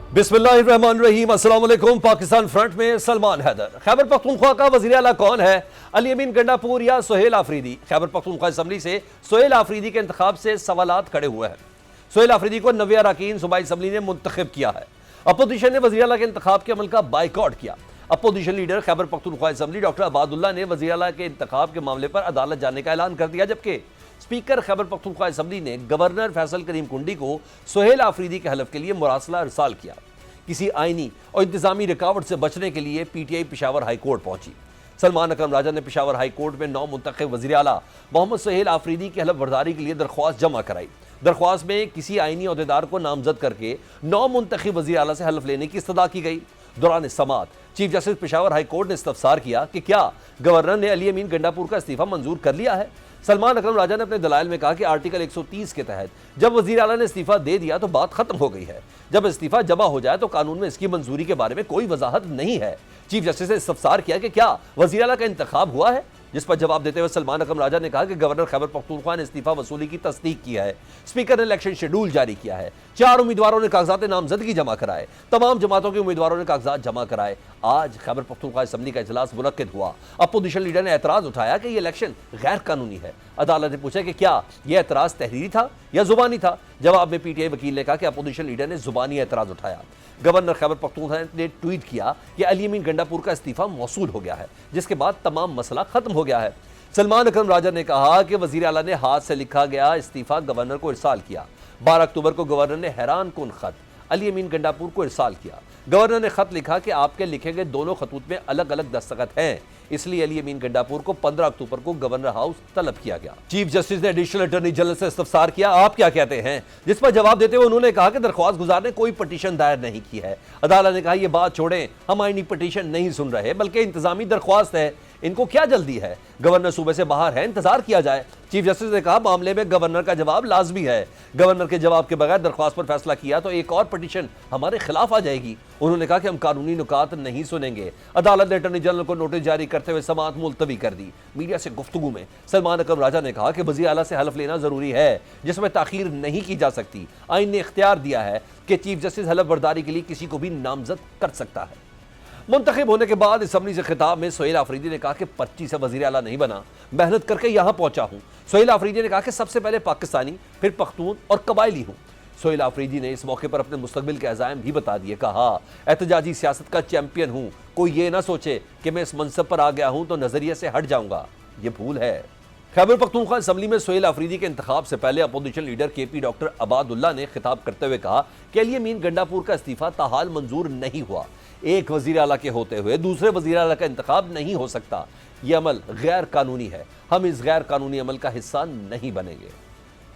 बिस्मिल्लाहिर्रहमानिर्रहीम। अस्सलाम वालेकुम। पाकिस्तान फ्रंट में सलमान हैदर। खैबर पख्तूनख्वा का वज़ीर आला कौन है? अली अमीन गंडापुर या सोहेल आफरीदी? खैबर पख्तूनख्वा असम्बली से सोहेल आफरीदी के इंतखाब से सवालात खड़े हुए हैं। सोहेल आफरीदी को 90 अरकान सूबाई असम्बली ने मुंतखब किया है। अपोजिशन ने वज़ीर आला के इंतखाब के अमल का बाइकआउट किया। Opposition leader Khyber Pakhtunkhwa assembly doctor Abadullah ने वज़ीर आला के इंतखाब के मामले पर अदालत जाने का ऐलान कर दिया, जबकि स्पीकर खैबर पख्तूनख्वा असम्बली ने गवर्नर फैसल करीम कुंडी को सोहेल आफरीदी के हलफ के लिए मुरासला इरसाल किया। किसी आईनी और इंतजामी रुकावट से बचने के लिए पीटीआई पेशावर हाई कोर्ट पहुंची। सलमान अकरम राजा ने पेशावर हाई कोर्ट में 9 मुंतखब वज़ीर आला मोहम्मद सोहेल आफरीदी की हलफ बर्दारी के लिए दरख्वास्त जमा कराई। दरख्वास्त में किसी आईनी अहदेदार को नामजद करके 9 मुंतखब वज़ीर आला से हलफ लेने की इस्तदा की गई। दौरान समाअत chief justice Peshawar high court ने इस्तफसार किया कि क्या गवर्नर ने अली अमीन गंडापुर का इस्तीफा मंजूर कर लिया है। सलमान अकरम राजा ने अपने दलाइल में कहा कि आर्टिकल 130 के तहत जब वज़ीर आला ने इस्तीफा दे दिया तो बात खत्म हो गई है। जब इस्तीफा जमा हो जाए तो कानून में इसकी मंजूरी के बारे में कोई वजाहत नहीं है। चीफ जस्टिस ने इस्तफसार किया कि क्या वज़ीर आला का इंतखाब हुआ है, जिस पर जवाब देते हुए सलमान अकरम राजा ने कहा कि गवर्नर खैबर पख्तूनख्वा ने इस्तीफा वसूली की तस्दीक की है। स्पीकर ने इलेक्शन शेड्यूल जारी किया है। 4 उम्मीदवारों ने कागजात नामजदगी जमा कराए। तमाम जमातों के उम्मीदवारों ने कागजात जमा कराए। आज खैबर पख्तूनख्वा असम्बली का इजलास मुनक्किद हुआ। अपोजिशन लीडर ने एतराज उठाया कि यह इलेक्शन गैर कानूनी है। अदालत ने पूछा कि क्या यह एतराज तहरीरी था या जुबानी था। जवाब में पीटीआई वकील ने कहा कि अपोजिशन लीडर ने जुबानी एतराज उठाया। गवर्नर खैबर पख्तूनख्वा ने ट्वीट किया कि अली अमीन गंडापुर का इस्तीफा मौसूल हो गया है, जिसके बाद तमाम मसला खत्म हो गया है। सलमान अकरम राजा ने कहा कि वज़ीर आला ने हाथ से लिखा गया इस्तीफा गवर्नर को इरसाल किया। 12 अक्टूबर को गवर्नर ने हैरान कुन खत अली अमीन गंडापुर को इरसाल किया। गवर्नर ने खत लिखा कि आपके लिखे गए दोनों खतूत में अलग अलग दस्तखत हैं, इसलिए अली अमीन गंडापुर को 15 अक्टूबर को गवर्नर हाउस तलब किया गया। चीफ जस्टिस ने एडिशनल अटॉर्नी जनरल से इस्तफसार किया, आप क्या कहते हैं, जिस पर जवाब देते हुए उन्होंने कहा कि दरख्वास्त गुजार ने कोई पटिशन दायर नहीं की है। अदालत ने कहा यह बात छोड़ें, हम आईनी पटिशन नहीं सुन रहे बल्कि इंतजामी दरख्वास्त है, इनको क्या जल्दी है, गवर्नर सूबे से बाहर है, इंतजार किया जाए। चीफ जस्टिस ने कहा मामले में गवर्नर का जवाब लाजमी है। गवर्नर के जवाब के बगैर दरख्वास्त पर फैसला किया तो एक और पटिशन हमारे खिलाफ आ जाएगी। उन्होंने कहा कि हम कानूनी नुकात नहीं सुनेंगे। अदालत ने अटॉर्नी जनरल को नोटिस जारी करते हुए समाअत मुलतवी कर दी। मीडिया से गुफ्तगू में सलमान अकरम राजा ने कहा कि वज़ीर आला से हलफ लेना जरूरी है, जिसमें ताखीर नहीं की जा सकती। आईन ने इख्तियार दिया है कि चीफ जस्टिस हलफ बर्दारी के लिए किसी को भी नामजद कर सकता है। मुंतखब होने के बाद असम्बली से खिताब में सोहेल आफरीदी ने कहा कि पर्ची से वज़ीर आला नहीं बना, मेहनत करके यहाँ पहुंचा हूँ। सोहेल आफरीदी ने कहा कि सबसे पहले पाकिस्तानी, फिर पख्तून और कबायली हूँ। सोहेल आफरीदी ने इस मौके पर अपने मुस्तकबिल के अज़ाइम भी बता दिए। कहा एहतजाजी सियासत का चैंपियन हूँ, कोई ये ना सोचे कि मैं इस मनसब पर आ गया हूँ तो नजरिए से हट जाऊंगा, ये भूल है। खैबर पख्तूनख्वा असम्बली में सोहेल आफरीदी के इंतखाब से पहले opposition leader KP doctor Abadullah ने खिताब करते हुए कहा कि अली अमीन गंडापुर का इस्तीफा ताहाल मंजूर नहीं हुआ। एक वज़ीर आला के होते हुए दूसरे वज़ीर आला का इंतखाब नहीं हो सकता, यह अमल गैर कानूनी है, हम इस गैर कानूनी अमल का हिस्सा नहीं बनेंगे।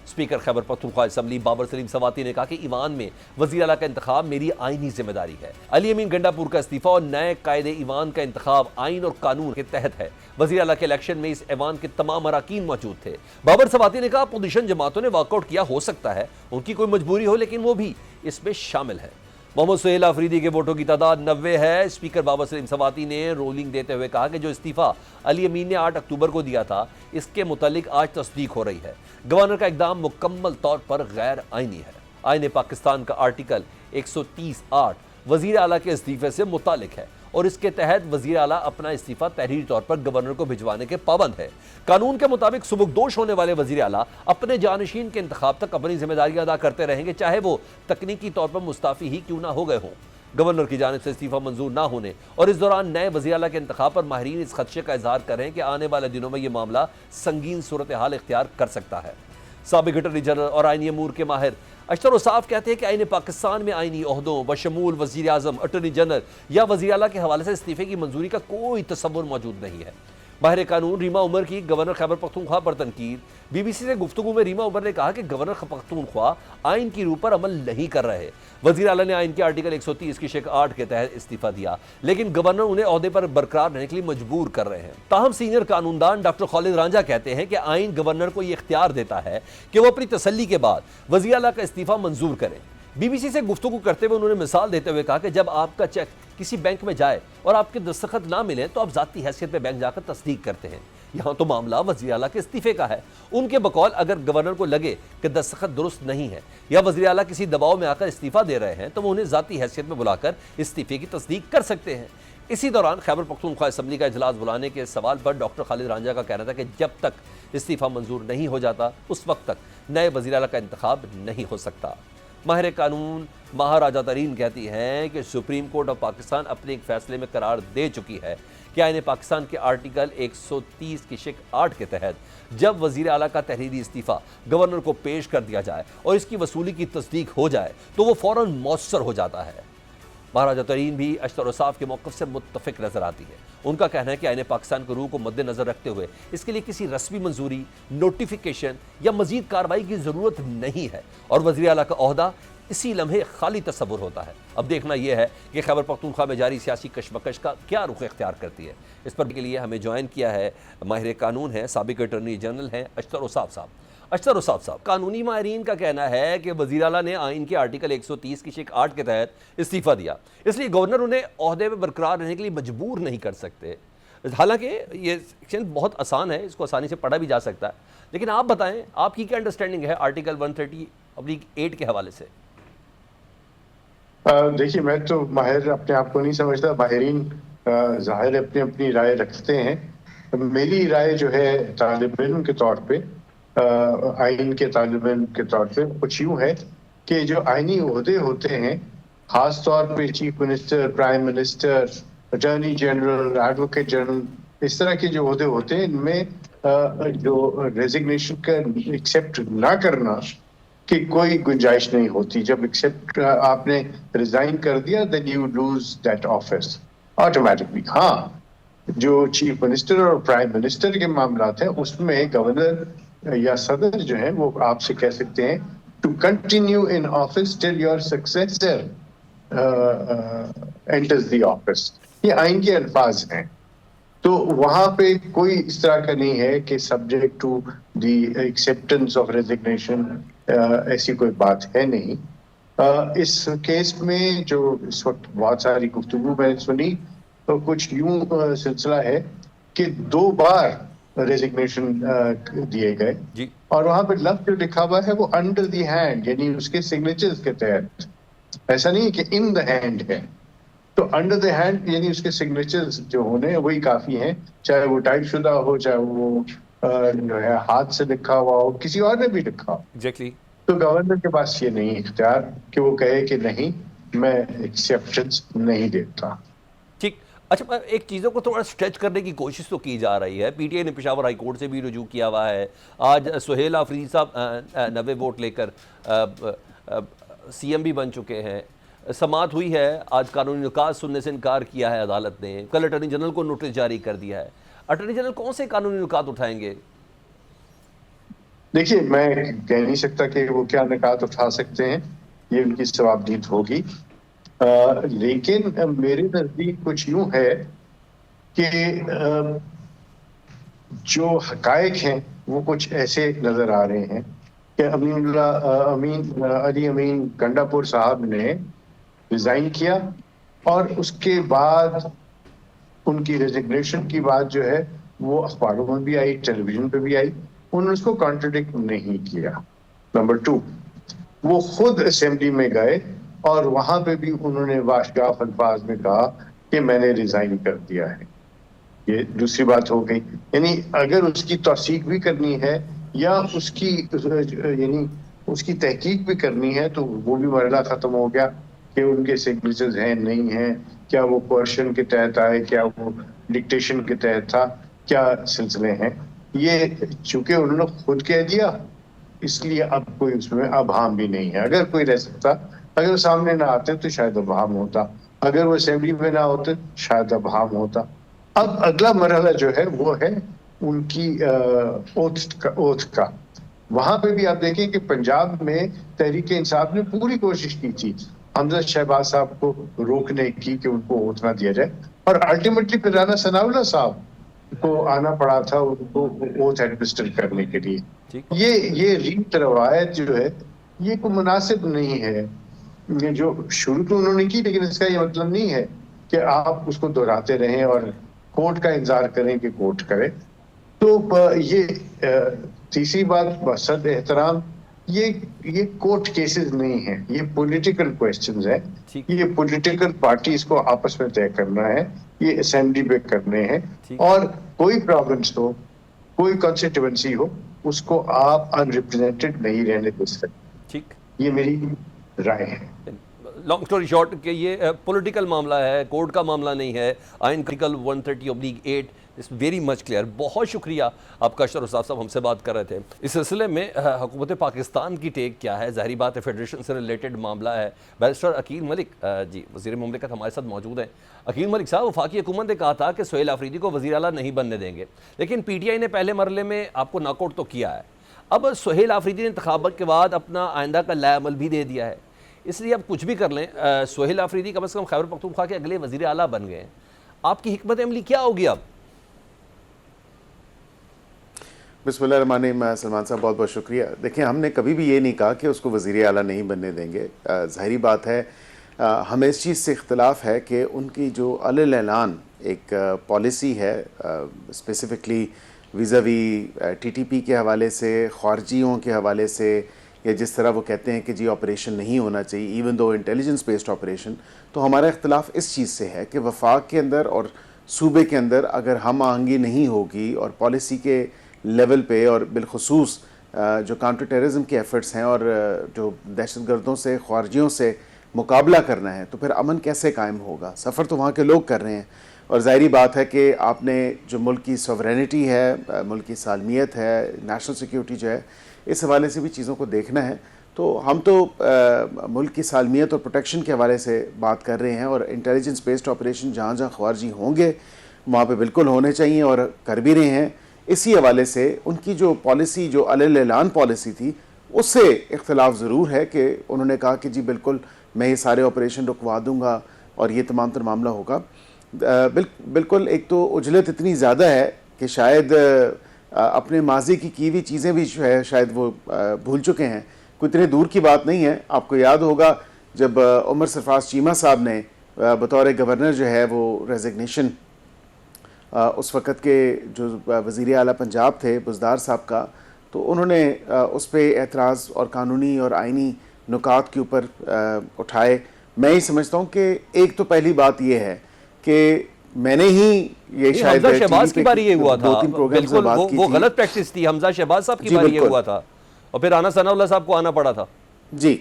स्पीकर खैबर पख्तूनख्वा असम्बली बाबर सलीम सवाती ने कहा कि ईवान में वज़ीर आला का इंतखाब मेरी आईनी जिम्मेदारी है। अली अमीन गंडापुर का इस्तीफा और नए कायदे ईवान का इंतखाब आइन और कानून के तहत है। वज़ीर आला के इलेक्शन में इस ऐवान के तमाम अरकान मौजूद थे। बाबर सवाती ने कहा अपोजिशन जमातों ने वॉकआउट किया, हो सकता है उनकी कोई मजबूरी हो, लेकिन वो भी इसमें शामिल है। मोहम्मद सोहेल आफरीदी के वोटों की तादाद 90 है। स्पीकर बाबर सलीम सवाती ने रोलिंग देते हुए कहा कि जो इस्तीफा अली अमीन ने 8 अक्टूबर को दिया था, इसके मुतालिक आज तस्दीक हो रही है। गवर्नर का इकदाम मुकम्मल तौर पर गैर आईनी है। आईन पाकिस्तान का आर्टिकल 130(8) वज़ीर आला के इस्तीफे से मुतालिक है और इसके तहत वज़ीर आला अपना इस्तीफा तहरीरी तौर पर गवर्नर को भिजवाने के पाबंद है। कानून के मुताबिक सुबुकदोश होने वाले वज़ीर आला अपने जानशीन के इंतखाब तक अपनी जिम्मेदारी अदा करते रहेंगे, चाहे वो तकनीकी तौर पर मुस्ताफ़ी ही क्यों ना हो गए हों। गवर्नर की जानिब से इस्तीफा मंजूर ना होने और इस दौरान नए वज़ीर आला के इंतखाब पर माहिरीन इस खदशे का इजहार कर रहे हैं कि आने वाले दिनों में यह मामला संगीन सूरत हाल इख्तियार कर सकता है। साबिक अटॉर्नी जनरल और आईनी अमूर के माहिर अशतर साफ कहते हैं कि आईन पाकिस्तान में आईनी ओहदों बशमूल वज़ीर आज़म, अटॉर्नी जनरल या वज़ीर आला के हवाले से इस्तीफे की मंजूरी का कोई तसव्वुर मौजूद नहीं है। माहिर कानून रीमा उमर की गवर्नर खैबर पख्तूनख्वा पर तनकीद। बीबीसी से गुफ्तगू में रीमा उमर ने कहा कि गवर्नर पख्तूनख्वा आइन की रूह पर अमल नहीं कर रहे। वज़ीर आला ने आइन के आर्टिकल 130 की शेख 8 के तहत इस्तीफा दिया, लेकिन गवर्नर उन्हें ओहदे पर बरकरार रहने के लिए मजबूर कर रहे हैं। ताहम सीनियर कानूनदान डॉक्टर खालिद रांझा कहते हैं कि आइन गवर्नर को यह इख्तियार देता है कि वो अपनी तसल्ली के बाद वज़ीर आला का इस्तीफा मंजूर करें। बीबीसी से गुफ्तगू करते हुए उन्होंने मिसाल देते हुए कहा कि जब आपका चेक किसी बैंक में जाए और आपके दस्तखत ना मिले तो आप ज़ाती हैसियत पे बैंक जाकर तस्दीक करते हैं। यहाँ तो मामला वज़ीर आला के इस्तीफे का है। उनके बकौल अगर गवर्नर को लगे कि दस्तखत दुरुस्त नहीं है या वज़ीर आला किसी दबाव में आकर इस्तीफा दे रहे हैं तो वो उन्हें ज़ाती हैसियत में बुलाकर इस्तीफे की तस्दीक कर सकते हैं। इसी दौरान खैबर पख्तूनख्वा असम्बली का इजलास बुलाने के सवाल पर डॉक्टर खालिद रांझा का कहना था कि जब तक इस्तीफा मंजूर नहीं हो जाता उस वक्त तक नए वज़ीर आला का इंतखाब नहीं हो सकता। माहिर कानून महाराजा तरीन कहती हैं कि सुप्रीम कोर्ट ऑफ पाकिस्तान अपने एक फैसले में करार दे चुकी है कि आईन पाकिस्तान के आर्टिकल 130 की शिक 8 के तहत जब वज़ीर आला का तहरीरी इस्तीफ़ा गवर्नर को पेश कर दिया जाए और इसकी वसूली की तस्दीक हो जाए तो वो फ़ौरन मौसर हो जाता है। महाराजा तरीन भी अशतर उसाफ के मौक़िफ़ से मुत्तफ़िक नज़र आती है। उनका कहना है कि आईन पाकिस्तान के रूह को मद्देनज़र रखते हुए इसके लिए किसी रस्मी मंजूरी, नोटिफिकेशन या मज़ीद कार्रवाई की ज़रूरत नहीं है और वज़ीर आला का ओहदा इसी लम्हे खाली तस्वुर होता है। अब देखना यह है कि खैबर पख्तूनख्वा में जारी सियासी कशमकश का क्या रुख इख्तियार करती है। इस पर के लिए हमें ज्वाइन किया है माहिर कानून है, साबिक अटॉर्नी जनरल हैं अशतर उसाफ साहब। अशतर उसाफ साहब, कानूनी माहिरीन का कहना है कि वज़ीर आला ने आइन के आर्टिकल 130 की शिक 8 के तहत इस्तीफ़ा दिया, इसलिए गवर्नर उन्हें ओहदे में बरकरार रहने के लिए मजबूर नहीं कर सकते। हालांकि ये सेक्शन बहुत आसान है, इसको आसानी से पढ़ा भी जा सकता है, लेकिन आप बताएं आपकी क्या अंडरस्टैंडिंग है आर्टिकल 130/8 के हवाले से। देखिए, मैं तो माहिर अपने आप को नहीं समझता। माहिरीन ज़ाहिर अपनी अपनी राय रखते हैं। मेरी राय जो है तालिब इल्म के तौर पे, आइन के तालिब इल्म के तौर पे कुछ यूँ है कि जो आइनी ओहदे होते हैं, ख़ास तौर पे chief minister, prime minister, attorney general, advocate general, इस तरह के जो ओहदे होते हैं, इनमें जो रेजिग्नेशन का एक्सेप्ट ना करना कि कोई गुंजाइश नहीं होती। जब एक्सेप्ट आपने रिजाइन कर दिया then you lose that office automatically. हाँ, जो चीफ मिनिस्टर और प्राइम मिनिस्टर के मामलात हैं उसमें गवर्नर या सदर जो है वो आपसे कह सकते हैं to continue in office till your successor enters the office. ये आइन के अल्फाज हैं, तो वहां पे कोई इस तरह का नहीं है कि subject to the acceptance of resignation, ऐसी कोई बात है नहीं। इस केस में जो इस वक्त बहुत सारी गुफ्तगू मैंने सुनी तो कुछ यूं सिलसिला है कि 2 बार रेजिग्नेशन दिए गए और वहां पे लफ्ज जो लिखा हुआ है वो अंडर द हैंड, यानी उसके सिग्नेचर्स के तहत। ऐसा नहीं है कि इन द हैंड है, तो अंडर द हैंड यानी उसके सिग्नेचर्स जो होने वही काफी हैं, चाहे वो टाइप शुदा हो, चाहे वो जो है हाथ से लिखा हुआ हो, किसी और ने भी लिखा हो। एग्जैक्टली। तो गवर्नर के पास ये नहीं इख्तियार कि वो कहे कि नहीं, मैं एक्सेप्शंस नहीं देता। ठीक। अच्छा, एक चीज़ों को थोड़ा स्ट्रेच करने की कोशिश तो की जा रही है। पीटीआई ने पेशावर हाई कोर्ट से भी रुजू किया हुआ है। आज सुहेल आफरीदी साहब 90 वोट लेकर सीएम भी बन चुके हैं। समाअत हुई है, आज कानूनी नुकात सुनने से इनकार किया है अदालत ने। कल अटॉर्नी जनरल को नोटिस जारी कर दिया है। अटॉर्नी जनरल कौन से कानूनी नुकात उठाएंगे? देखिए, मैं कह नहीं सकता कि वो क्या निकात उठा सकते हैं, ये उनकी जवाबदीद होगी। लेकिन मेरे नजदीक कुछ यूं है कि जो हकायक हैं वो कुछ ऐसे नजर आ रहे हैं कि अली अमीन गंडापुर साहब ने रिजाइन किया और उसके बाद उनकी रेजिग्नेशन की बात जो है वो अखबारों में भी आई, टेलीविजन पे भी आई, उन्होंने उसको कॉन्ट्रडिक्ट नहीं किया। नंबर 2, वो खुद असेंबली में गए और वहां पे भी उन्होंने वाशगाफ अल्फाज में कहा कि मैंने रिजाइन कर दिया है। ये दूसरी बात हो गई। यानी अगर उसकी तौसीक भी करनी है या उसकी यानी उसकी तहकीक भी करनी है तो वो भी मरला खत्म हो गया कि उनके सिग्नेचर्स हैं नहीं हैं, क्या वो कोर्शन के तहत आए, क्या वो डिक्टेशन के तहत था, क्या सिलसिले हैं। ये चूंकि उन्होंने खुद कह दिया इसलिए अब कोई उसमें अभाम भी नहीं है। अगर कोई रह सकता, अगर वो सामने ना आते तो शायद अभाम होता, अगर वो असेंबली में ना होते शायद अभाम होता। अब अगला मरहला जो है वो है उनकी ओथ का। वहां पे भी आप देखें कि पंजाब में तहरीक इंसाफ ने पूरी कोशिश की थी हमजा शहबाज साहब को रोकने की कि उनको ओथ ना दिया जाए, और अल्टीमेटली फिर राना सनाउल्लाह साहब को आना पड़ा था उनको ओथ एडमिनिस्टर करने के लिए। ये रीत रवायत जो है ये कोई मुनासिब नहीं है। ये जो शुरू तो उन्होंने की, लेकिन इसका ये मतलब नहीं है कि आप उसको दोहराते रहें और कोर्ट का इंतजार करें कि कोर्ट करे। तो ये तीसरी बात, मसद एहतराम, ये कोर्ट केसेस नहीं है, ये पॉलिटिकल क्वेश्चंस है। ठीक। ये पॉलिटिकल पार्टीज को आपस में तय करना है, ये असेंबली पे करने हैं। ठीक। और कोई प्रॉब्लम्स हो, कोई कॉन्स्टिट्यूएंसी हो, उसको आप अनरिप्रेजेंटेड नहीं रहने दे सकते। ठीक। ये मेरी राय है। लॉन्ग स्टोरी शॉर्ट कि ये पॉलिटिकल मामला है, कोर्ट का मामला नहीं है। आइन आर्टिकल 130/8 इस वेरी मच क्लियर। बहुत शुक्रिया आपका अशरफ साहब हमसे बात कर रहे थे। इस सिलसिले में हुकूमत पाकिस्तान की टेक क्या है? ज़ाहिर बात है फेडरेशन से रिलेटेड मामला है। बैरिस्टर अकील मलिक जी वज़ीर मुमलिकत हमारे साथ मौजूद हैं। अकील मलिक साहब, वफाकी हुकूमत ने कहा था कि सोहेल आफरीदी को वज़ीर आला नहीं बनने देंगे, लेकिन PTI ने पहले मरले में आपको नॉकआउट तो किया है। अब सोहेल आफरीदी ने इंतखाबात के बाद अपना आइंदा का लाएमल भी दे दिया है, इसलिए अब कुछ भी कर लें, सोहेल आफरीदी कम से कम खैबर पख्तूनख्वा के अगले वज़ीर आला बन गए हैं। आपकी हिकमत अमली क्या होगी अब? बिस्मिल्लाहिर्रहमानिर्रहीम। सलमान साहब बहुत बहुत शुक्रिया। देखिए, हमने कभी भी ये नहीं कहा कि उसको वज़ीर आला नहीं बनने देंगे। ज़ाहिरी बात है, हमें इस चीज़ से इख्तलाफ है कि उनकी जो अलल ऐलान एक पॉलिसी है स्पेसिफ़िकली विज़ावी TTP के हवाले से, ख़ारजियों के हवाले से, या जिस तरह वो कहते हैं कि जी ऑपरेशन नहीं होना चाहिए even though intelligence based operation, तो हमारा इख्तलाफ इस चीज़ से है कि वफाक के अंदर और सूबे के अंदर अगर हम आहंगी नहीं होगी और पॉलिसी के लेवल पे और बिलखुसूस जो काउंटर टेररिज्म के एफ़र्ट्स हैं और जो दहशतगर्दों से, ख़ारजियों से मुकाबला करना है, तो फिर अमन कैसे कायम होगा? सफ़र तो वहाँ के लोग कर रहे हैं और ज़ाहिरी बात है कि आपने जो मुल्क की सॉवरेनिटी है, मुल्क की सालमियत है, नेशनल सिक्योरिटी जो है, इस हवाले से भी चीज़ों को देखना है। तो हम तो मुल्क की सालमियत और प्रोटेक्शन के हवाले से बात कर रहे हैं और इंटेलिजेंस बेस्ड ऑपरेशन जहाँ जहाँ ख़वारजी होंगे वहाँ पे बिल्कुल होने चाहिए और कर भी रहे हैं। इसी हवाले से उनकी जो पॉलिसी, जो अलल ऐलान पॉलिसी थी, उससे इख्तलाफ ज़रूर है कि उन्होंने कहा कि जी बिल्कुल मैं ये सारे ऑपरेशन रुकवा दूँगा और ये तमाम तर मामला होगा। बिल्कुल एक तो उजलत इतनी ज़्यादा है कि शायद अपने माजी की हुई चीज़ें भी जो है शायद वो भूल चुके हैं। कोई इतने दूर की बात नहीं है। आपको याद होगा जब उमर सरफराज चीमा साहब ने बतौर गवर्नर जो है वो रेजिग्नेशन, उस वक़्त के जो वज़ीर आला पंजाब थे बुज़दार साहब का, तो उन्होंने उस पर एतराज़ और कानूनी और आइनी नुकात के ऊपर उठाए। मैं ही समझता हूँ कि एक तो पहली बात ये है कि मैंने ही ये शायद हमजा शहबाज की बारी ये हुआ था, 2-3 प्रोग्राम्स में बात की वो थी। गलत प्रैक्टिस थी। हमजा शहबाज साहब की बारी ये हुआ था और फिर राना सनाउल्लाह साहब को आना पड़ा था। जी,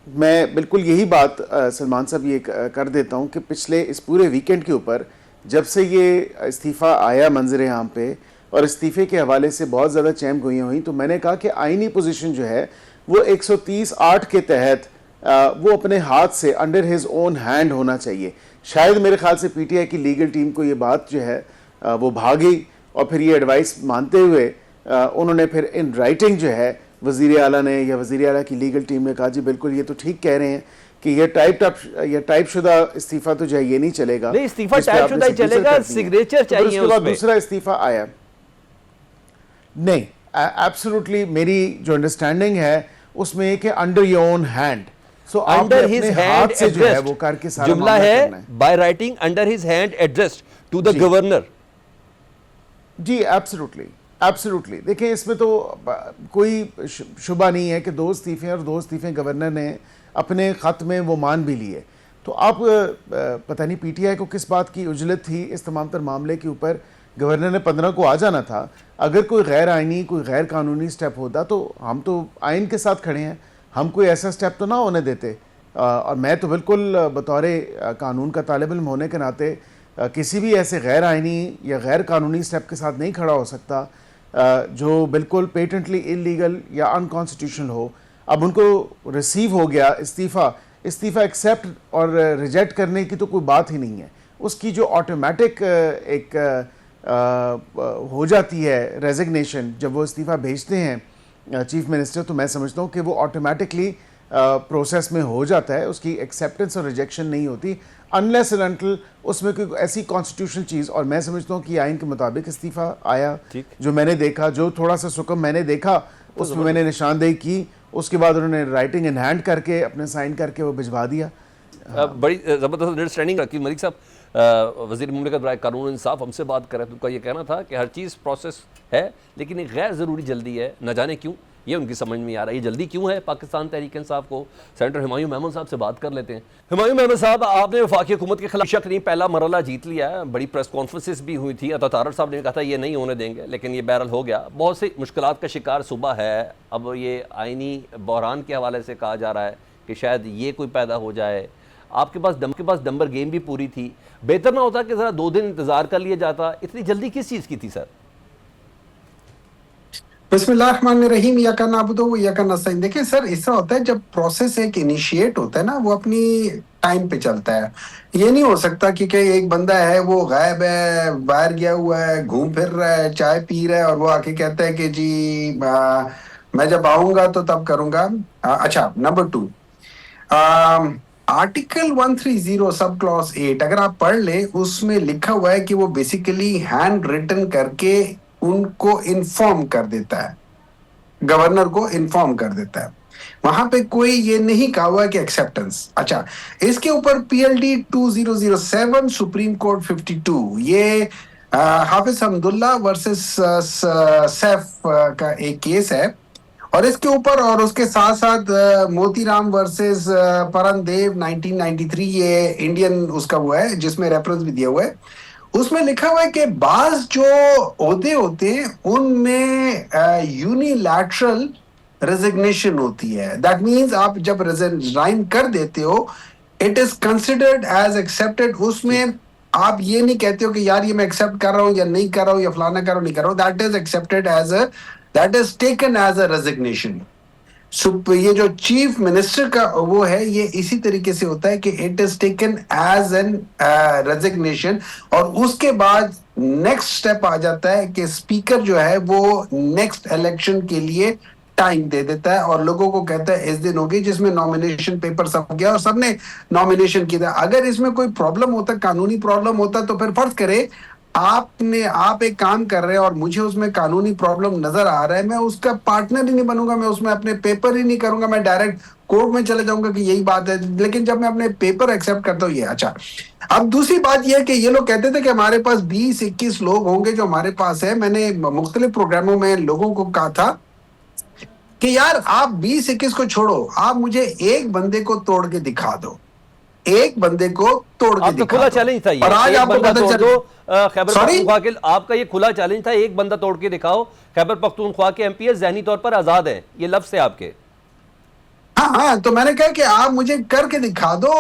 मैं बिल्कुल यही बात सलमान साहब ये कर देता हूँ कि पिछले इस पूरे वीकेंड के ऊपर जब से ये इस्तीफ़ा आया मंजर आम पे और इस्तीफ़े के हवाले से बहुत ज़्यादा चैम गोइयाँ हुई, तो मैंने कहा कि आइनी पोजीशन जो है वो 130(8) के तहत वो अपने हाथ से अंडर हिज ओन हैंड होना चाहिए। शायद मेरे ख्याल से PTI की लीगल टीम को ये बात जो है वो भागी और फिर ये एडवाइस मानते हुए उन्होंने फिर इन राइटिंग जो है वज़ीर आला ने या वज़ीर आला की लीगल टीम ने कहा जी बिल्कुल ये तो ठीक कह रहे हैं कि ये टाइप शुदा इस्तीफ़ा तो जो है ये नहीं चलेगा। नहीं, इस्तीफ़ा टाइप शुदा ही चलेगा, सिग्नेचर चाहिए उसके बाद उसमें। दूसरा इस्तीफ़ा आया नहीं। एब्सोल्युटली मेरी जो अंडरस्टैंडिंग है उसमें कि under your own hand, so under his hand से जो है वो करके सारा जुमला है by writing under his hand addressed to the governor. जी एब्सोल्युटली देखिए, इसमें तो कोई शुबा नहीं है कि 2 इस्तीफे और 2 इस्तीफे गवर्नर ने अपने ख़त में वो मान भी लिए। तो आप पता नहीं PTI को किस बात की उजलत थी इस तमाम तर मामले के ऊपर। गवर्नर ने 15 को आ जाना था। अगर कोई गैर आइनी, कोई गैर कानूनी स्टेप होता तो हम तो आइन के साथ खड़े हैं, हम कोई ऐसा स्टेप तो ना होने देते। और मैं तो बिल्कुल बतौर कानून का तालिब इल्म होने के नाते किसी भी ऐसे गैर आइनी या गैर कानूनी स्टेप के साथ नहीं खड़ा हो सकता जो बिल्कुल पेटेंटली इलीगल या अनकॉन्स्टिट्यूशनल हो। अब उनको रिसीव हो गया इस्तीफ़ा एक्सेप्ट और रिजेक्ट करने की तो कोई बात ही नहीं है। उसकी जो ऑटोमेटिक एक हो जाती है रेजिग्नेशन, जब वो इस्तीफ़ा भेजते हैं चीफ मिनिस्टर, तो मैं समझता हूँ कि वो ऑटोमेटिकली प्रोसेस में हो जाता है। उसकी एक्सेप्टेंस और रिजेक्शन नहीं होती अनलेस एंड अनटिल उसमें कोई ऐसी कॉन्स्टिट्यूशनल चीज़। और मैं समझता हूँ कि आइन के मुताबिक इस्तीफ़ा आया, जो मैंने देखा, जो थोड़ा सा सुकम मैंने देखा उसमें मैंने निशानदेही की, उसके बाद उन्होंने राइटिंग इन हैंड करके अपने साइन करके वो भिजवा दिया। बड़ी ज़बरदस्त अंडरस्टैंडिंग रखी मलिक साहब। वज़ीर मुमलिकत बराए कानून इंसाफ हमसे बात कर रहे थे। उनका ये कहना था कि हर चीज़ प्रोसेस है, लेकिन एक गैर ज़रूरी जल्दी है, न जाने क्यों, ये उनकी समझ में आ रहा है। ये जल्दी क्यों है पाकिस्तान तहरीक इंसाफ को? सेनेटर हुमायूं महमूद साहब से बात कर लेते हैं। हुमायूं महमूद साहब, आपने वफाकी हुकूमत के खिलाफ शक नहीं पहला मरला जीत लिया है, बड़ी प्रेस कॉन्फ्रेंसेस भी हुई थी, अता तारड़ साहब ने कहा था ये नहीं होने देंगे, लेकिन ये बहरहाल हो गया। बहुत सी मुश्किलात का शिकार सूबा है। अब ये आइनी बहरान के हवाले से कहा जा रहा है कि शायद ये कोई पैदा हो जाए। आपके पास नंबर गेम भी पूरी थी, बेहतर ना होता कि ज़रा 2 दिन इंतज़ार कर लिया जाता? इतनी जल्दी किस चीज़ की थी सर? बिस्मिल्लाहिर्रहमानिर्रहीम, यका नाबुदु व यका नस्तईन। देखिए सर, ऐसा होता है जब प्रोसेस एक इनिशिएट होता है ना, वो अपनी टाइम पे चलता है। ये नहीं हो सकता कि एक बंदा है वो गायब है, बाहर गया हुआ है, घूम फिर रहा है, चाय पी रहा है और वो आके कहता है कि जी मैं जब आऊंगा तो तब करूंगा। अच्छा, नंबर 2, आर्टिकल 130 सब क्लॉज 8 अगर आप पढ़ ले, उसमें लिखा हुआ है कि वो बेसिकली हैंड रिटन करके उनको इन्फॉर्म कर देता है, गवर्नर को इन्फॉर्म कर देता है। वहां पे कोई ये नहीं कहा हुआ है कि एक्सेप्टेंस। अच्छा, इसके ऊपर PLD 2007 सुप्रीम कोर्ट 52, ये हाफिज हमदुल्ला वर्सेस सैफ का एक केस है, और इसके ऊपर और उसके साथ साथ मोतीराम वर्सेस परनदेव 1993, ये इंडियन उसका हुआ है जिसमें रेफरेंस भी दिया हुआ है। उसमें लिखा हुआ है कि बाज जो ओहदे होते हैं उनमें यूनिलैटरल रेजिग्नेशन होती है। दैट मींस आप जब रिजाइन कर देते हो, it is considered as accepted. उसमें आप ये नहीं कहते हो कि यार ये मैं एक्सेप्ट कर रहा हूं या नहीं कर रहा हूं या फलाना कर रहा हूं नहीं कर रहा हूं। That is accepted as that is taken as a resignation. ये जो चीफ मिनिस्टर का वो है, ये इसी तरीके से होता है कि it is taken as an resignation, और उसके बाद नेक्स्ट स्टेप आ जाता है कि स्पीकर जो है वो नेक्स्ट इलेक्शन के लिए टाइम दे देता है और लोगों को कहता है इस दिन होगी जिसमें नॉमिनेशन पेपर सब गया और सबने नॉमिनेशन किया। अगर इसमें कोई प्रॉब्लम होता, कानूनी प्रॉब्लम होता, तो फिर फर्ज करे आप एक काम कर रहे हैं और मुझे उसमें कानूनी प्रॉब्लम नजर आ रहा है, मैं उसका पार्टनर ही नहीं बनूंगा, मैं उसमें अपने पेपर ही नहीं करूंगा, मैं डायरेक्ट कोर्ट में चले जाऊंगा कि यही बात है। लेकिन जब मैं अपने पेपर एक्सेप्ट करता हूँ, ये अच्छा। अब दूसरी बात यह है कि ये लोग कहते थे कि हमारे पास 20-21 लोग होंगे जो हमारे पास है। मैंने मुख्तलिफ प्रोग्रामों में लोगों को कहा था कि यार आप 20-21 को छोड़ो, आप मुझे एक बंदे को तोड़ के दिखा दो, एक बंदे को तोड़ के दिखा खुला दो। चैलेंज था ये, और आज आपको पता चल खैबर पख्तूनख्वा के, आपका ये खुला चैलेंज था, एक बंदा तोड़ के दिखाओ। खैबर पख्तूनख्वा के MPs ज़हनी तौर पर आजाद हैं, ये लफ्ज़ है आपके। हाँ, तो मैंने कहा कि आप मुझे करके दिखा दो,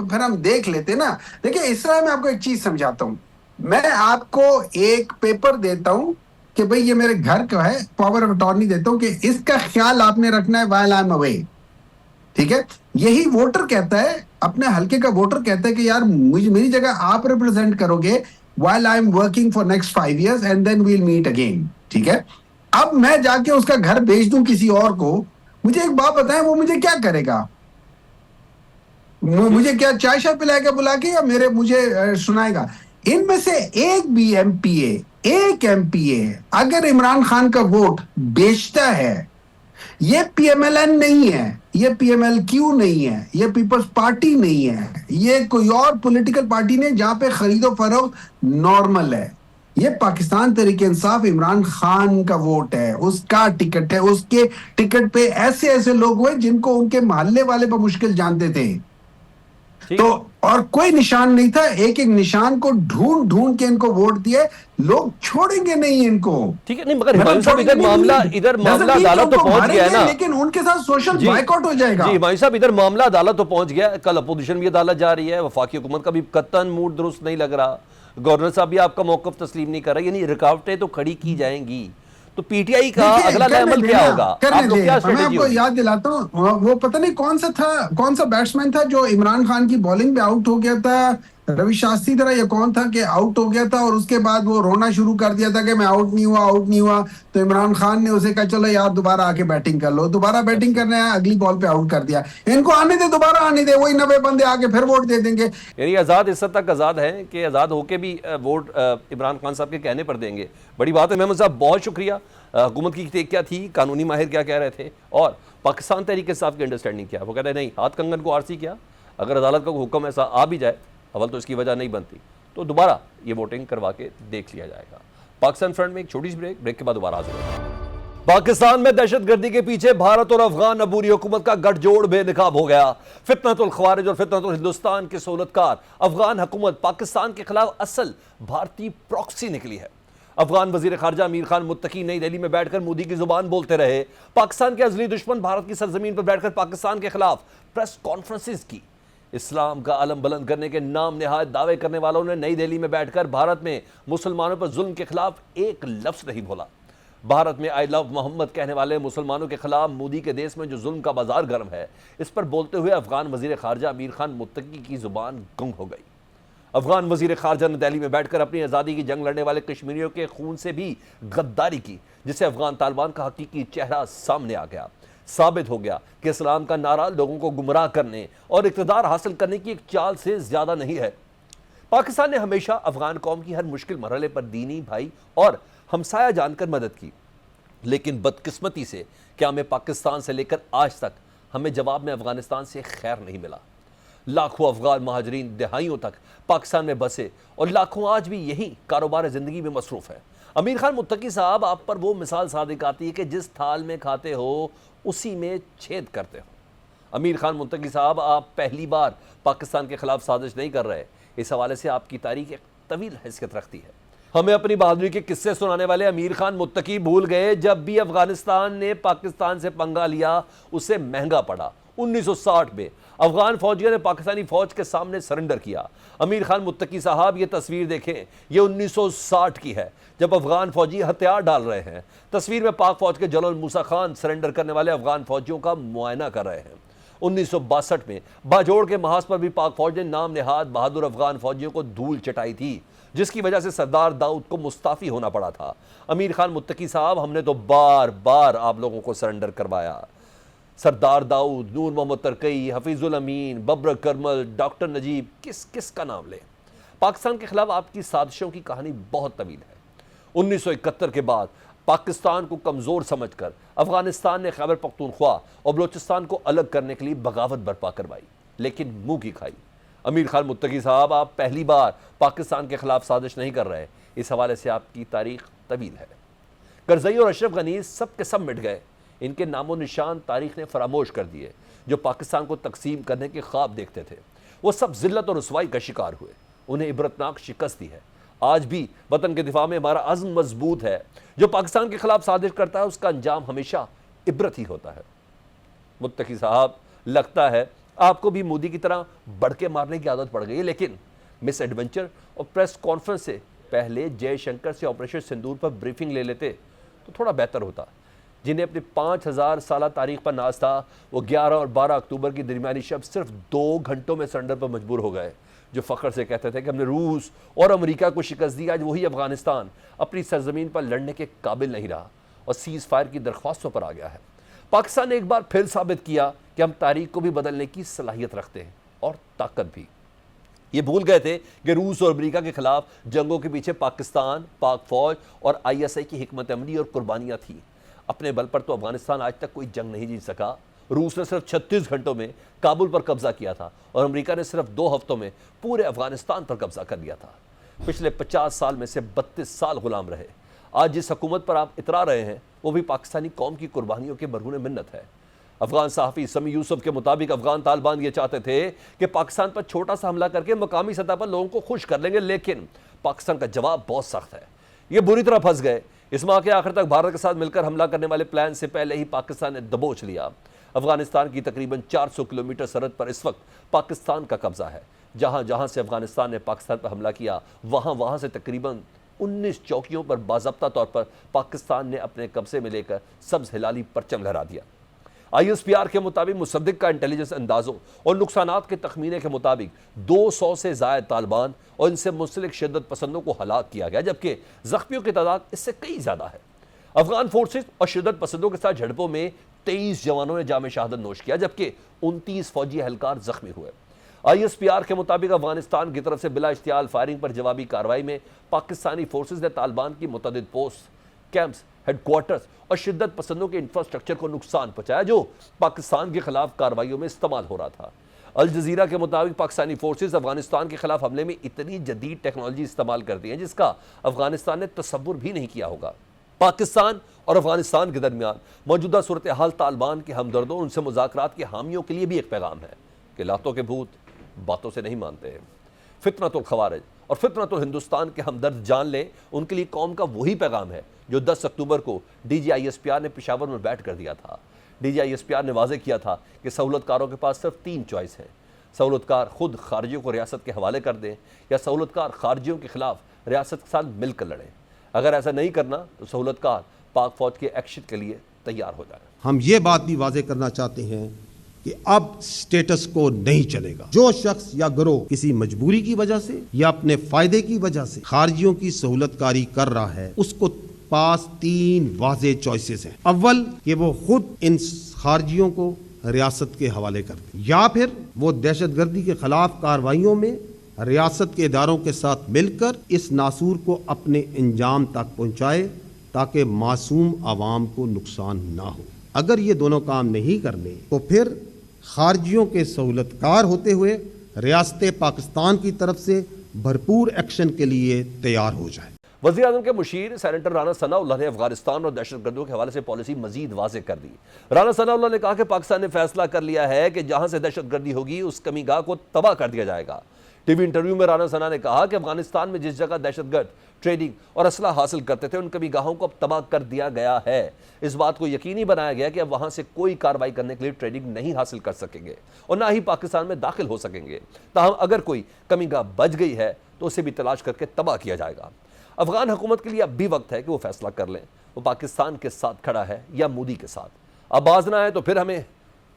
फिर हम देख लेते ना। देखिए, इसराइल में आपको एक चीज समझाता हूं। मैं आपको एक पेपर देता हूं कि भाई ये मेरे घर का है, पावर ऑफ अटॉर्नी देता हूं कि इसका ख्याल आपने रखना है व्हाइल आई एम अवे। ठीक है, यही वोटर कहता है, अपने हल्के का वोटर कहता है कि यार मेरी जगह आप रिप्रेजेंट करोगे while I am working for next 5 years and then we'll meet again. ठीक है, अब मैं जाके उसका घर बेच दूं किसी और को, मुझे एक बात बताएं, वो मुझे क्या करेगा? मुझे क्या चाय शाय पिलाएगा बुला के, या मुझे सुनाएगा? इनमें से एक भी एक MPA अगर इमरान खान का वोट बेचता है, ये PMLN नहीं है, ये PMLQ नहीं है, ये पीपल्स पार्टी नहीं है, ये कोई और पॉलिटिकल पार्टी नहीं, जहां पे खरीदो फरोख्त नॉर्मल है। ये पाकिस्तान तहरीक इंसाफ इमरान खान का वोट है, उसका टिकट है। उसके टिकट पे ऐसे ऐसे लोग हुए जिनको उनके मोहल्ले वाले पर मुश्किल जानते थे, तो और कोई निशान नहीं था। एक एक निशान को ढूंढ ढूंढ के इनको वोट दिए, लोग छोड़ेंगे नहीं इनको। ठीक है, नहीं मगर हुमायूं साहब इधर मामला अदालत तो पहुंच गया है ना, लेकिन उनके साथ सोशल बायकॉट हो जाएगा। जी हुमायूं साहब, इधर मामला अदालत तो पहुंच गया, कल अपोजिशन भी अदालत जा रही है, वफाकी हुकूमत का भी कत्तन मूड दुरुस्त नहीं लग रहा, गवर्नर साहब भी आपका मौकफ तस्लीम नहीं कर रहा, यानी रुकावटें तो खड़ी की जाएंगी। तो PTI का अगला अमल क्या होगा? मैं आपको याद दिलाता हूँ, वो पता नहीं कौन सा बैट्समैन था जो इमरान खान की बॉलिंग पे आउट हो गया था, रवि शास्त्री था या कौन था, कि आउट हो गया था और उसके बाद वो रोना शुरू कर दिया था कि मैं आउट नहीं हुआ। तो इमरान खान ने उसे कहा चलो यार दोबारा आके बैटिंग कर लो, दोबारा बैटिंग करने आया, अगली बॉल पे आउट कर दिया। इनको आने दे, दोबारा आने दे, वही 90 बंदे आके फिर वोट दे देंगे। यानी आजाद इस हद तक आजाद है कि आजाद होके भी वोट इमरान खान साहब के कहने पर देंगे। बड़ी बात है। महमूद साहब बहुत शुक्रिया। हुकूमत की क्या थी, कानूनी माहिर क्या कह रहे थे, और पाकिस्तान तहरीक इंसाफ की अंडरस्टैंडिंग क्या? वो कहते हैं नहीं, हाथ कंगन को आरसी किया, अगर अदालत का हुक्म ऐसा आ भी जाए, अव्वल तो इसकी वजह नहीं बनती, तो दोबारा ये वोटिंग करवा के देख लिया जाएगा। पाकिस्तान फ्रंट में एक छोटी सी ब्रेक के बाद दोबारा हाजिर होगा। पाकिस्तान में दहशतगर्दी के पीछे भारत और अफगान अबूरी हुकूमत का गठजोड़ बेनकाब हो गया। फितनतुल ख्वारिज और फितनतुल हिंदुस्तान के सहूलतकार अफगान हुकूमत पाकिस्तान के खिलाफ असल भारतीय प्रॉक्सी निकली है। अफगान वजीर खारजा अमीर खान मुत्तकी नई दिल्ली में बैठकर मोदी की जुबान बोलते रहे। पाकिस्तान के अजली दुश्मन भारत की सरजमीन पर बैठकर पाकिस्तान के खिलाफ प्रेस कॉन्फ्रेंसेस की। इस्लाम का आलम बुलंद करने के नाम निहायत दावे करने वालों ने नई दिल्ली में बैठकर भारत में मुसलमानों पर जुल्म के खिलाफ एक लफ्ज नहीं बोला। भारत में आई लव मोहम्मद कहने वाले मुसलमानों के खिलाफ मोदी के देश में जो जुल्म का बाजार गर्म है, इस पर बोलते हुए अफगान वजीर खारजा अमीर खान मुत्तकी की जुबान गुंग हो गई। अफगान वजीर खारजा ने दिल्ली में बैठकर अपनी आज़ादी की जंग लड़ने वाले कश्मीरियों के खून से भी गद्दारी की, जिससे अफगान तालिबान का हकीकी चेहरा सामने आ गया। साबित हो गया कि इस्लाम का नारा लोगों को गुमराह करने और इक़्तिदार हासिल करने की एक चाल से ज्यादा नहीं है। पाकिस्तान ने हमेशा अफगान कौम की हर मुश्किल मरहले पर दीनी भाई और हमसाया जानकर मदद की, लेकिन बदकिस्मती से क्या हमें पाकिस्तान से लेकर आज तक हमें जवाब में अफगानिस्तान से खैर नहीं मिला। लाखों अफगान महाजरीन दहाइयों तक पाकिस्तान में बसे और लाखों आज भी यही कारोबार ज़िंदगी में मसरूफ़ है। अमीर खान मुत्तकी साहब, आप पर वो मिसाल सादिक आती है कि जिस थाल में खाते हो उसी में छेद करते हो। अमीर खान मुत्तकी साहब, आप पहली बार पाकिस्तान के खिलाफ साजिश नहीं कर रहे। इस हवाले से आपकी तारीख एक तवील हैसियत रखती है। हमें अपनी बहादुरी के किस्से सुनाने वाले अमीर खान मुत्तकी भूल गए जब भी अफगानिस्तान ने पाकिस्तान से पंगा लिया उसे महंगा पड़ा। 1960 में अफगान फौजियों ने पाकिस्तानी फौज के सामने सरेंडर किया। अमीर खान मुत्तकी साहब, ये तस्वीर देखें, ये 1960 की है जब अफगान फौजी हथियार डाल रहे हैं। तस्वीर में पाक फौज के जनरल मूसा खान सरेंडर करने वाले अफगान फौजियों का मुआयना कर रहे हैं। 1962 में बाजोड़ के महाज पर भी पाक फौज ने नाम नेहाद बहादुर अफगान फौजियों को धूल चटाई थी, जिसकी वजह से सरदार दाऊद को मुस्ताफी होना पड़ा था। अमीर खान मुत्तकी साहब, हमने तो बार बार आप लोगों को सरेंडर करवाया। सरदार दाऊद, नूर मोहम्मद तरकई, हफीजुल अमीन, बब्र करमल, डॉक्टर नजीब, किस किस का नाम ले। पाकिस्तान के खिलाफ आपकी साजिशों की कहानी बहुत तवील है। 1971 के बाद पाकिस्तान को कमज़ोर समझकर अफगानिस्तान ने खैबर पख्तूनख्वा और बलोचिस्तान को अलग करने के लिए बगावत बर्पा करवाई, लेकिन मुंह की खाई। अमीर खान मुत्तकी साहब, आप पहली बार पाकिस्तान के खिलाफ साजिश नहीं कर रहे। इस हवाले से आपकी तारीख तवील है। करजई और अशरफ गनी सब के सब मिट गए। इनके नामो निशान तारीख ने फरामोश कर दिए। जो पाकिस्तान को तकसीम करने के ख्वाब देखते थे, वो सब जिल्लत और रुसवाई का शिकार हुए। उन्हें इबरतनाक शिकस्त दी है। आज भी वतन के दिफा में हमारा अज़्म मजबूत है। जो पाकिस्तान के खिलाफ साजिश करता है उसका अंजाम हमेशा इबरत ही होता है। मुत्तकी साहब, लगता है आपको भी मोदी की तरह बढ़ के मारने की आदत पड़ गई है, लेकिन मिस एडवेंचर और प्रेस कॉन्फ्रेंस से पहले जयशंकर से ऑपरेशन सिंदूर पर ब्रीफिंग ले लेते तो थोड़ा बेहतर होता। जिन्हें अपनी 5000 साल तारीख पर नाज था, वो 11 और 12 अक्टूबर की दरमियानी शब सिर्फ 2 घंटों में सरेंडर पर मजबूर हो गए। जो फ़ख्र से कहते थे कि हमने रूस और अमेरिका को शिकस्त दी, आज वही अफगानिस्तान अपनी सरजमीन पर लड़ने के काबिल नहीं रहा और सीज़ फायर की दरख्वास्तों पर आ गया है। पाकिस्तान ने एक बार फिर साबित किया कि हम तारीख को भी बदलने की सलाहियत रखते हैं और ताकत भी। ये भूल गए थे कि रूस और अमेरिका के खिलाफ जंगों के पीछे पाकिस्तान, पाक फौज और ISI की हिकमत अमली और कुर्बानियाँ थी। अपने बल पर तो अफगानिस्तान आज तक कोई जंग नहीं जीत सका। रूस ने सिर्फ 36 घंटों में काबुल पर कब्जा किया था और अमेरिका ने सिर्फ 2 हफ्तों में पूरे अफगानिस्तान पर कब्जा कर लिया था। पिछले 50 साल में से 32 साल गुलाम रहे। आज जिस हुकूमत पर आप इतरा रहे हैं वो भी पाकिस्तानी कौम की कुर्बानियों के बरहून मिन्नत है। अफगान सहाफ़ी समी यूसुफ के मुताबिक अफगान तालिबान ये चाहते थे कि पाकिस्तान पर छोटा सा हमला करके मकामी सतह पर लोगों को खुश कर लेंगे, लेकिन पाकिस्तान का जवाब बहुत सख्त है। ये बुरी तरह फंस गए। इस माह के आखिर तक भारत के साथ मिलकर हमला करने वाले प्लान से पहले ही पाकिस्तान ने दबोच लिया। अफगानिस्तान की तकरीबन 400 किलोमीटर सरहद पर इस वक्त पाकिस्तान का कब्जा है। जहां जहां से अफगानिस्तान ने पाकिस्तान पर हमला किया, वहां वहां से तकरीबन 19 चौकियों पर बाज़ाब्ता तौर पर पाकिस्तान ने अपने कब्जे में लेकर सब्ज हिलाली परचम लहरा दिया। ISPR के मुताबिक मुसद्दिक का इंटेलिजेंस अंदाजों और नुकसानात के तखमीने के मुताबिक 200 से ज़ायद तालिबान और इनसे मुंसलिक शिद्दत पसंदों को हलाक किया गया, जबकि जख्मियों की तादाद इससे कई ज़्यादा है। अफगान फोर्सेस और शिद्दत पसंदों के साथ झड़पों में 23 जवानों ने जाम शहादत नोश किया, जबकि 29 फौजी एहलकार जख्मी हुए। ISPR के मुताबिक अफगानिस्तान की तरफ से बिला इश्तियाल फायरिंग पर जवाबी कार्रवाई में पाकिस्तानी फोर्सेस ने तालिबान की मुतअद्दिद पोस्ट, कैंप्स, हेडक्वार्टर्स और शिद्दत पसंदों के इंफ्रास्ट्रक्चर को नुकसान पहुंचाया जो पाकिस्तान के खिलाफ कार्रवाइयों में इस्तेमाल हो रहा था। अल जजीरा के मुताबिक पाकिस्तानी फोर्सेस अफगानिस्तान के खिलाफ हमले में इतनी जदीद टेक्नोलॉजी इस्तेमाल करती हैं जिसका अफगानिस्तान ने तसव्वुर भी नहीं किया होगा। पाकिस्तान और अफगानिस्तान के दरमियान मौजूदा सूरत हाल तालिबान के हमदर्दों उनसे मुज़ाकरात के हामियों के लिए भी एक पैगाम है कि लातों के भूत बातों से नहीं मानते। फितनतुल खवारिज और फितनतुल हिंदुस्तान के हमदर्द जान लें, उनके लिए कौम का वही पैगाम है जो 10 अक्टूबर को DGISPR ने पेशावर में बैठ कर दिया था। DGISPR ने वाजे किया था कि सहूलतकारों के पास सिर्फ 3 चॉइस हैं। सहूलतकार खुद खारजियों को रियासत के हवाले कर दें या सहूलतकार खारजियों के खिलाफ रियासत के साथ मिलकर लड़ें। अगर ऐसा नहीं करना तो सहूलतकार पाक फौज के एक्शन के लिए तैयार हो जाए। हम ये बात भी वाजे करना चाहते हैं कि अब स्टेटस को नहीं चलेगा। जो शख्स या गिरोह किसी मजबूरी की वजह से या अपने फायदे की वजह से खारजियों की सहूलतकारी कर रहा है, उसको पास 3 वाजे चॉइसेस हैं। अव्वल कि वो खुद इन खारजियों को रियासत के हवाले कर दे, या फिर वो दहशतगर्दी के खिलाफ कार्रवाइयों में रियासत के इदारों के साथ मिलकर इस नासूर को अपने अंजाम तक पहुंचाए ताकि मासूम आवाम को नुकसान ना हो। अगर ये दोनों काम नहीं करने तो फिर खारजियों के सहूलतकार होते हुए रियासत पाकिस्तान की तरफ से भरपूर एक्शन के लिए तैयार हो जाए। वज़ीर आज़म के मुशीर सेनेटर राना सनाउल्लाह ने अफगानिस्तान और दहशतगर्दों के हवाले से पॉलिसी मजीद वाज़ेह कर दी। राना सनाउल्लाह ने कहा कि पाकिस्तान ने फैसला कर लिया है कि जहां से दहशतगर्दी होगी उस कमीगाह को तबाह कर दिया जाएगा। टीवी इंटरव्यू में राना सना ने कहा कि अफगानिस्तान में जिस जगह दहशतगर्द ट्रेडिंग और असला हासिल करते थे उन कमीगाहों को अब तबाह कर दिया गया है। इस बात को यकीनी बनाया गया कि अब वहां से कोई कार्रवाई करने के लिए ट्रेडिंग नहीं हासिल कर सकेंगे और ना ही पाकिस्तान में दाखिल हो सकेंगे। ताहम अगर कोई कमीगाह बच गई है तो उसे भी तलाश करके तबाह किया जाएगा। अफगान हुकूमत के लिए अब भी वक्त है कि वो फैसला कर लें वो पाकिस्तान के साथ खड़ा है या मोदी के साथ। अब बाज ना आए तो फिर हमें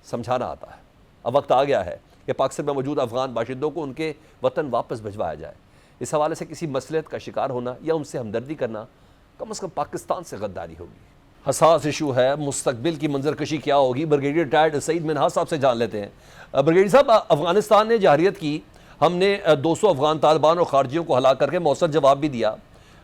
समझाना आता है। अब वक्त आ गया है कि पाकिस्तान में मौजूद अफगान बाशिंदों को उनके वतन वापस भिजवाया जाए। इस हवाले से किसी मसलियत का शिकार होना या उनसे हमदर्दी करना कम से कम पाकिस्तान से गद्दारी होगी। हसास इशू है, मुस्तकबिल की मंजरकशी क्या होगी, ब्रिगेडियर रिटायर्ड सईद मिनहास साहब से जान लेते हैं। ब्रिगेडियर साहब, अफगानिस्तान ने जाहिरियत की, हमने 200 अफगान तालिबान और खारजियों को हला करके मौसर जवाब भी दिया,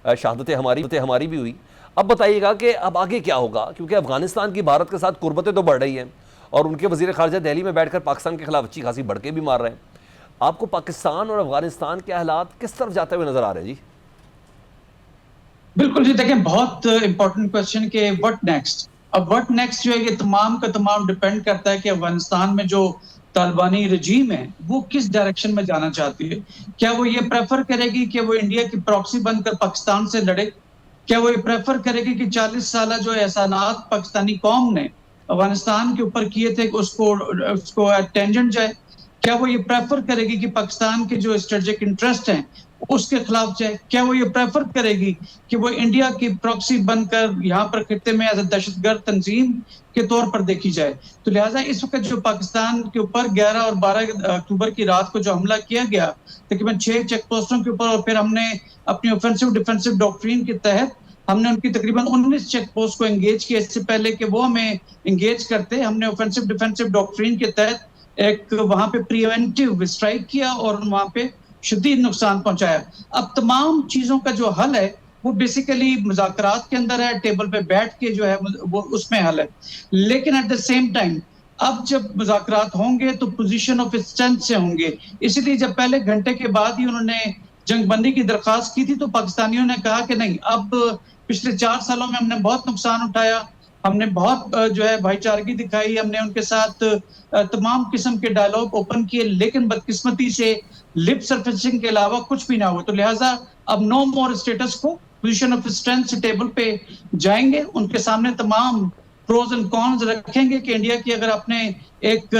शहादतें हमारी भी हुई। अब बताइएगा कि अब आगे क्या होगा, क्योंकि अफगानिस्तान की भारत के साथ कुर्बतें तो बढ़ रही हैं और उनके वजीर खारजा दिल्ली में बैठकर पाकिस्तान के खिलाफ अच्छी खासी भड़के भी मार रहे हैं। आपको पाकिस्तान और अफगानिस्तान के हालात किस तरफ जाते हुए नजर आ रहे हैं जी? बिल्कुल जी, देखें बहुत इंपॉर्टेंट क्वेश्चन के व्हाट नेक्स्ट। अब व्हाट नेक्स्ट जो है ये तमाम का तमाम डिपेंड करता है कि अफगानिस्तान में जो तालिबानी रजीम है वो किस डायरेक्शन में जाना चाहती है। क्या वो ये प्रेफर करेगी कि वो इंडिया की प्रॉक्सी बनकर पाकिस्तान से लड़े? क्या वो ये प्रेफर करेगी कि 40 साल जो एहसानात पाकिस्तानी कौम ने अफगानिस्तान के ऊपर किए थे उसको टेंजेंट जाए? क्या वो ये प्रेफर करेगी कि पाकिस्तान के जो स्ट्रेटेजिक इंटरेस्ट हैं उसके खिलाफ जाए? क्या वो ये प्रेफर करेगी कि वो इंडिया की प्रॉक्सी बनकर यहाँ पर खित्ते में एज दहशतगर्द तंजीम के तौर पर देखी जाए? तो लिहाजा इस वक्त जो पाकिस्तान के ऊपर 11 और 12 अक्टूबर की रात को जो हमला किया गया तकरीबन 6 चेक पोस्टों के ऊपर, और फिर हमने अपनी ऑफेंसिव डिफेंसिव डॉक्ट्रिन के तहत हमने उनकी तकरीबन 19 चेक पोस्ट को एंगेज किया। इससे पहले कि वो हमें एंगेज करते हमने ऑफेंसिव डिफेंसिव डॉक्ट्रिन के तहत एक वहां पे प्रिवेंटिव स्ट्राइक किया और वहां पे शदीद नुकसान पहुंचाया। अब तमाम चीजों का जो हल है वो बेसिकली मुज़ाकरात के अंदर है, टेबल पे बैठ के जो है वो उसमें हल है। लेकिन एट द सेम टाइम अब जब मुज़ाकरात होंगे तो पोजीशन ऑफ स्ट्रेंथ से होंगे। इसलिए जब पहले घंटे के बाद ही उन्होंने जंगबंदी की दरखास्त की थी तो पाकिस्तानियों ने कहा कि नहीं, अब पिछले 4 सालों में हमने बहुत नुकसान उठाया, हमने बहुत जो है भाईचारगी दिखाई, हमने उनके साथ तमाम किस्म के डायलॉग ओपन किए, लेकिन बदकिस्मती से लिप सर्फेसिंग के अलावा कुछ भी ना हुआ। तो लिहाजा अब नो मोर स्टेटस को, पोजीशन ऑफ स्ट्रेंथ से टेबल पे जाएंगे, उनके सामने तमाम प्रोज एंड कॉन्स रखेंगे कि इंडिया की अगर आपने एक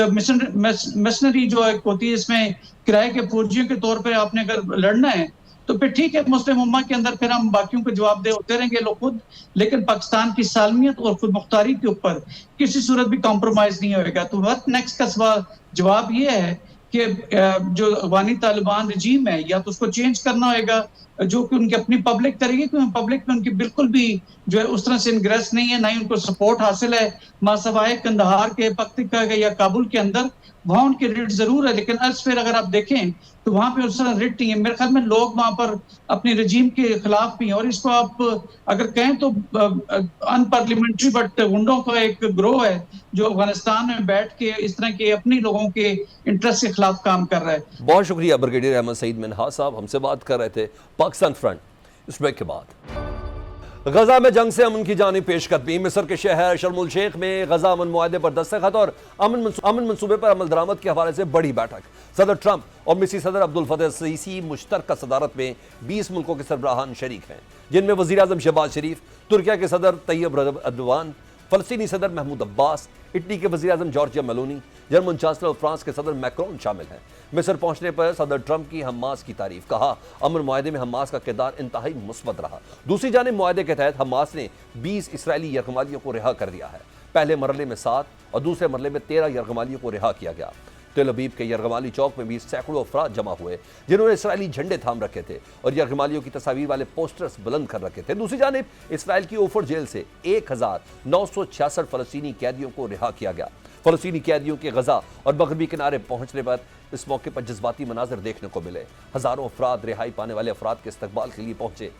मिशनरी जो एक होती है इसमें किराए के फौजियों के तौर पर आपने अगर लड़ना है तो फिर ठीक है, मुस्लिम उम्मा के अंदर फिर हम बाकियों को जवाब दे होते रहेंगे लोग खुद, लेकिन पाकिस्तान की सालमियत और खुद मुख्तारी के ऊपर किसी सूरत भी कॉम्प्रोमाइज नहीं होएगा। तो व्हाट नेक्स्ट का सवाल जवाब ये है कि जो अफगानी तालिबान रजीम है या तो उसको चेंज करना होगा, जो कि उनकी अपनी पब्लिक करेगी, क्योंकि पब्लिक में उनकी बिल्कुल भी जो है उस तरह से इंग्रेस नहीं है, ना ही उनको सपोर्ट हासिल है। मासवाए कंदहार के, पख्तिका के या काबुल के अंदर वहां उनकी रिट जरूर है, लेकिन फिर अगर आप देखें तो वहां पे उस तरह रिट नहीं है। मेरे ख्याल में लोग वहां पर अपनी रजीम के खिलाफ भी हैं, और इसको आप अगर कहें तो अनपार्लियामेंट्री बट गुंडों का एक ग्रोह है जो अफगानिस्तान में बैठ के इस तरह के अपनी लोगों के इंटरेस्ट के खिलाफ काम कर रहा है। बहुत शुक्रिया ब्रिगेडियर अहमद सईद मिन्हाज साहब, हमसे बात कर रहे थे पाकिस्तान फ्रंट। इस ब्रेक के बाद गजा में जंग से अमन की जानी पेशकदमी। मिस्र के शहर शर्मुल शेख में गजा अमन मुआहदे पर दस्तखत और अमन मंसूबे पर अमल दरामद के हवाले से बड़ी बैठक। सदर ट्रंप और मिस्री सदर अब्दुल फतेह सीसी मुश्तरका सदारत में 20 मुल्कों के सरबराहान शरीक हैं, जिनमें वज़ीर आज़म शहबाज शरीफ, तुर्किया के सदर तैयब एर्दोगान, फ़लस्तीनी सदर महमूद अब्बास, इटली के वज़ीर आज़म जॉर्जिया मेलोनी, जर्मन चांसलर और फ्रांस के सदर मैक्रोन शामिल हैं। मिस्र पहुंचने पर सदर ट्रंप की हमास की तारीफ, कहा अमन मुआहदे में हमास का किरदार इंतहाई मुस्बत रहा। दूसरी जानिब मुआहदे के तहत हमास ने 20 इसराइली यरगमालियों को रिहा कर दिया है। पहले मरले में 7 और दूसरे मरले में 13 यरगमालियों को रिहा किया गया। तेल अवीव के यरगमाली चौक में भी सैकड़ों अफराद जमा हुए, जिन्होंने इसराइली झंडे थाम रखे थे और यरगमालियों की तस्वीर वाले पोस्टर्स बुलंद कर रखे थे। दूसरी जानिब इसराइल की ओफर जेल से 1966 फलस्तीनी कैदियों को रिहा किया गया। फलस्तीनी कैदियों के गजा और मगरबी किनारे पहुंचने पर इस मौके पर जज्बाती मनाजर देखने को मिले। हजारों अफराद रिहाई पाने वाले अफराद के इस्तकबाल के लिए पहुंचे।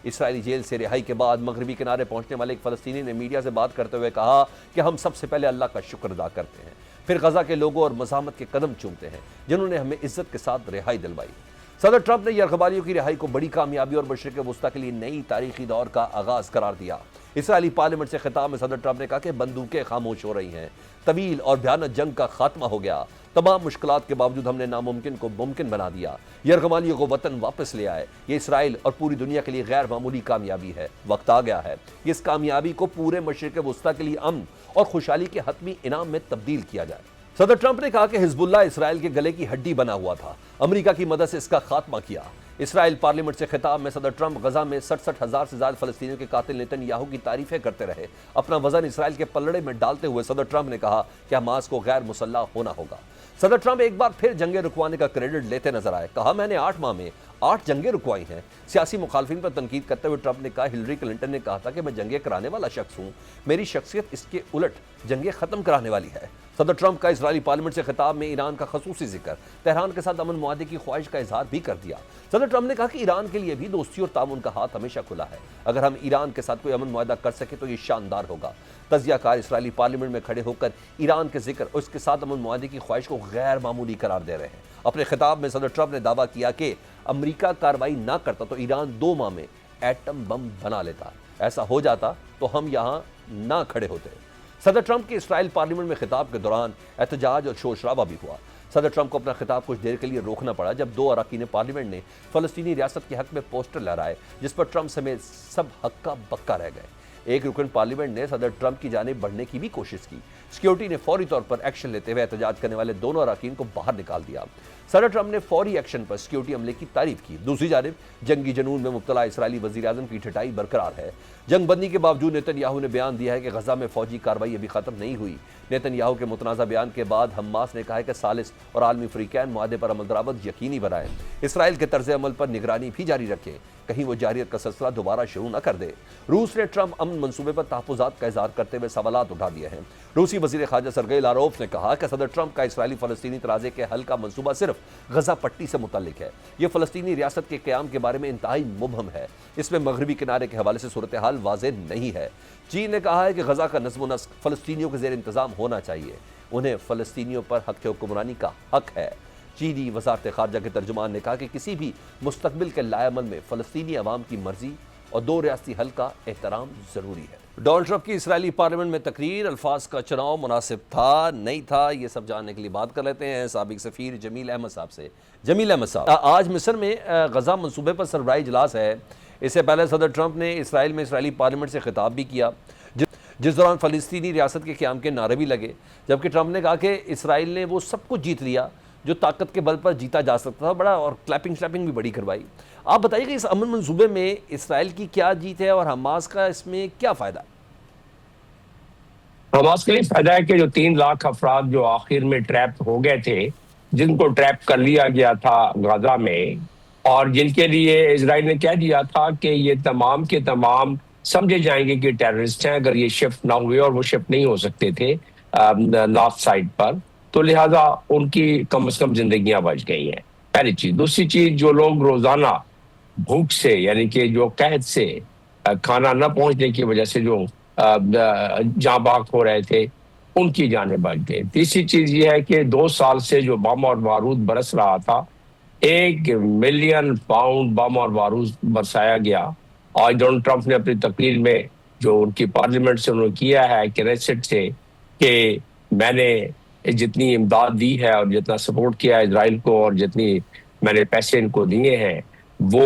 इसराइली जेल से रिहाई के बाद मगरबी किनारे पहुंचने वाले एक फलस्तीनी ने मीडिया से बात करते हुए कहा कि हम सबसे पहले अल्लाह का शुक्र अदा करते हैं, फिर गजा के लोगों और मज़ाहमत के कदम चूमते हैं जिन्होंने हमें इज्जत के साथ रिहाई दिलवाई। सदर ट्रंप ने यरगमालियों की रिहाई को बड़ी कामयाबी और मशरिक़ वस्ता के लिए नई तारीखी दौर का आगाज करार दिया। इसराइली पार्लियामेंट से खिताब में सदर ट्रंप ने कहा कि बंदूकें खामोश हो रही हैं, तवील और भयानक जंग का खात्मा हो गया, तमाम मुश्किलात के बावजूद हमने नामुमकिन को मुमकिन बना दिया, यरगमालियों को वतन वापस ले आए। ये इसराइल और पूरी दुनिया के लिए गैर मामूली कामयाबी है। वक्त आ गया है कि इस कामयाबी को पूरे मशरिक़ वस्ता के लिए अमन और खुशहाली के हतमी इनाम में तब्दील किया जाए। सदर ट्रंप ने कहा कि हिजबुल्लाह इसराइल के गले की हड्डी बना हुआ था, अमेरिका की मदद से इसका खात्मा किया। इसराइल पार्लियामेंट से खिताब में सदर ट्रंप गजा में 67,000 से ज्यादा फलस्तीनियों के कातिल नेतन्याहू की तारीफें करते रहे। अपना वजन इसराइल के पलड़े में डालते हुए सदर ट्रंप ने कहा कि हमास को गैर मुसल्लह होना होगा। सदर ट्रंप एक बार फिर जंगे रुकवाने का क्रेडिट लेते नजर आए। कहा मैंने 8 माह में 8 जंगे रुकवाई हैं। सियासी मुखालफिन पर तनकीद करते हुए ट्रंप ने कहा हिलरी क्लिंटन ने कहा था कि मैं जंगे कराने वाला शख्स हूं, मेरी शख्सियत इसके उलट जंगे खत्म कराने वाली है। सदर ट्रंप का इजरायली पार्लियामेंट से खिताब में ईरान का खसूसी जिक्र, तेहरान के साथ अमन मुआहदे की ख्वाहिश का इजहार भी कर दिया। सदर ट्रंप ने कहा कि ईरान के लिए भी दोस्ती और तामुन का हाथ हमेशा खुला है। अगर हम ईरान के साथ कोई अमन मुआहदा कर सके तो ये शानदार होगा। तजियाकार इसराइली पार्लियामेंट में खड़े होकर ईरान के जिक्र और उसके साथ अमन मुआहदे की ख्वाहिश को गैर मामूली करार दे रहे हैं। अपने खिताब में सदर ट्रंप ने दावा किया कि अमरीका कार्रवाई ना करता तो ईरान 2 माह में एटम बम बना लेता। ऐसा हो जाता तो हम यहाँ ना खड़े होते। सदर ट्रंप के इसराइल पार्लियामेंट में खिताब के दौरान एहतजाज और शोर शराबा भी हुआ। सदर ट्रंप को अपना खिताब कुछ देर के लिए रोकना पड़ा जब 2 अरकान पार्लियामेंट ने फलस्तीनी रियासत के हक में पोस्टर लहराए, जिस पर ट्रंप समेत सब हक्का बक्का रह गए। एक रुकन पार्लियामेंट ने सदर ट्रंप की जानिब बढ़ने की भी कोशिश की। सिक्योरिटी ने फौरी तौर पर एक्शन लेते हुए एहतजाज करने वाले दोनों अरकान को बाहर निकाल दिया। सदर ट्रंप ने फौरी एक्शन पर सिक्योरिटी अमले की तारीफ की। दूसरी जानिब जंगी जनून में मुब्तला इसराइली वज़ीर आज़म की ठिठाई बरकरार है। जंगबंदी के बावजूद नेतन्याहू ने बयान दिया है कि गजा में फौजी कार्रवाई अभी खत्म नहीं हुई। नेतन्याहू के मुतनाज़ा बयान के बाद हमास ने कहा है कि सालिस और आलमी फ़रीक़ैन मुआहदे पर अमल दरामद यकीनी बनाएं, इसराइल के तर्ज अमल पर निगरानी भी जारी रखें, कहीं वो जारियत का सिलसिला दोबारा शुरू न कर दे। रूस ने ट्रंप अमन मंसूबे पर तहफ़्फ़ुज़ात का इज़हार करते हुए सवालात उठा दिए हैं। रूसी वज़ीर ख़ारजा सरगेई लारोव ने कहा कि सदर ट्रंप का इसराइली फ़लस्तीनी तनाज़े के हल का मंसूबा सिर्फ गजा पट्टी से मुतल्लिक है। यह फ़लस्तीनी रियासत के क़याम के बारे में इंतहाई मुबहम है। इसमें मगरबी किनारे के हवाले से सूरत हाल वाज़ेह नहीं है। चीन ने कहा है कि गजा का नज़्म व नस्क फ़लस्तीनियों के ज़ेर इंतज़ाम होना चाहिए, उन्हें फ़लस्तीनियों पर हक़ हुक्मरानी का हक़ है। चीनी वज़ारत ख़ारजा के तर्जुमान ने कहा कि किसी भी मुस्तक़बिल के लाएअमल में फ़लस्तीनी अवाम की मर्ज़ी और 2 रियासती हल का एहतराम ज़रूरी है। डोनाल्ड ट्रंप की इसराइली पार्लियामेंट में तकरीर, अल्फाज का चुनाव मुनासिब था नहीं था, ये सब जानने के लिए बात कर लेते हैं साबिक सफ़ीर जमील अहमद साहब से। जमील अहमद साहब, आज मिस्र में गजा मंसूबे पर सरबराही इजलास है। इससे पहले सदर ट्रंप ने इसराइल में इसराइली पार्लियामेंट से खिताब भी किया, जिस दौरान फ़लस्तीनी रियासत के क़याम के नारे भी लगे, जबकि ट्रंप ने कहा कि इसराइल ने वो सब कुछ जीत लिया जो ताकत के बल पर जीता जा सकता था, बड़ा और क्लैपिंग श्लैपिंग भी बड़ी करवाई। आप बताइए कि इस अमन मंसूबे में इसराइल की क्या जीत है और हमास का इसमें क्या फ़ायदा? हमास के लिए फायदा है कि जो 3 लाख अफराद जो आखिर में ट्रैप हो गए थे, जिनको ट्रैप कर लिया गया था गाजा में, और जिनके लिए इजराइल ने कह दिया था कि ये तमाम के तमाम समझे जाएंगे कि टेररिस्ट हैं अगर ये शिफ्ट ना हुए, और वो शिफ्ट नहीं हो सकते थे नॉर्थ साइड पर, तो लिहाजा उनकी कम से कम जिंदगियां बच गई हैं। पहली चीज। दूसरी चीज, जो लोग रोजाना भूख से यानी कि जो कहत से खाना न पहुंचने की वजह से जो जाँ बाग हो रहे थे, उनकी जाने बच गई। तीसरी चीज ये है कि 2 साल से जो बम और बारूद बरस रहा था, 1 मिलियन पाउंड बम और बारूद बरसाया गया। आज डोनाल्ड ट्रंप ने अपनी तकरीर में जो उनकी पार्लियामेंट से उन्होंने किया है कैनेसेट से कि मैंने जितनी इमदाद दी है और जितना सपोर्ट किया है इजराइल को और जितनी मैंने पैसे इनको दिए हैं वो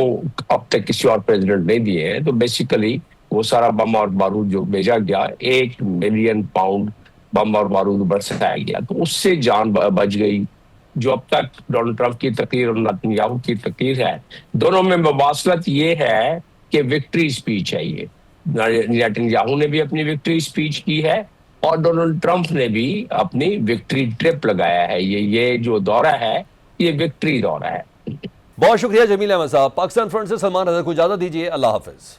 अब तक किसी और प्रेसिडेंट नहीं दिए हैं। तो बेसिकली वो सारा बम और बारूद जो भेजा गया, 1 मिलियन पाउंड बम और बारूद बरसाया गया, तो उससे जान बच गई। जो अब तक डोनाल्ड ट्रंप की तकरीर और नेतन्याहू की तकरीर है, दोनों में मुबासलत ये है कि विक्ट्री स्पीच है। ये नेतन्याहू ने भी अपनी विक्ट्री स्पीच की है और डोनाल्ड ट्रंप ने भी अपनी विक्ट्री ट्रिप लगाया है। ये जो दौरा है ये विक्ट्री दौरा है। बहुत शुक्रिया जमील अहमद साहब। पाकिस्तान फ्रंट से सलमान हैदर को इजाजत दीजिए। अल्लाह हाफिज।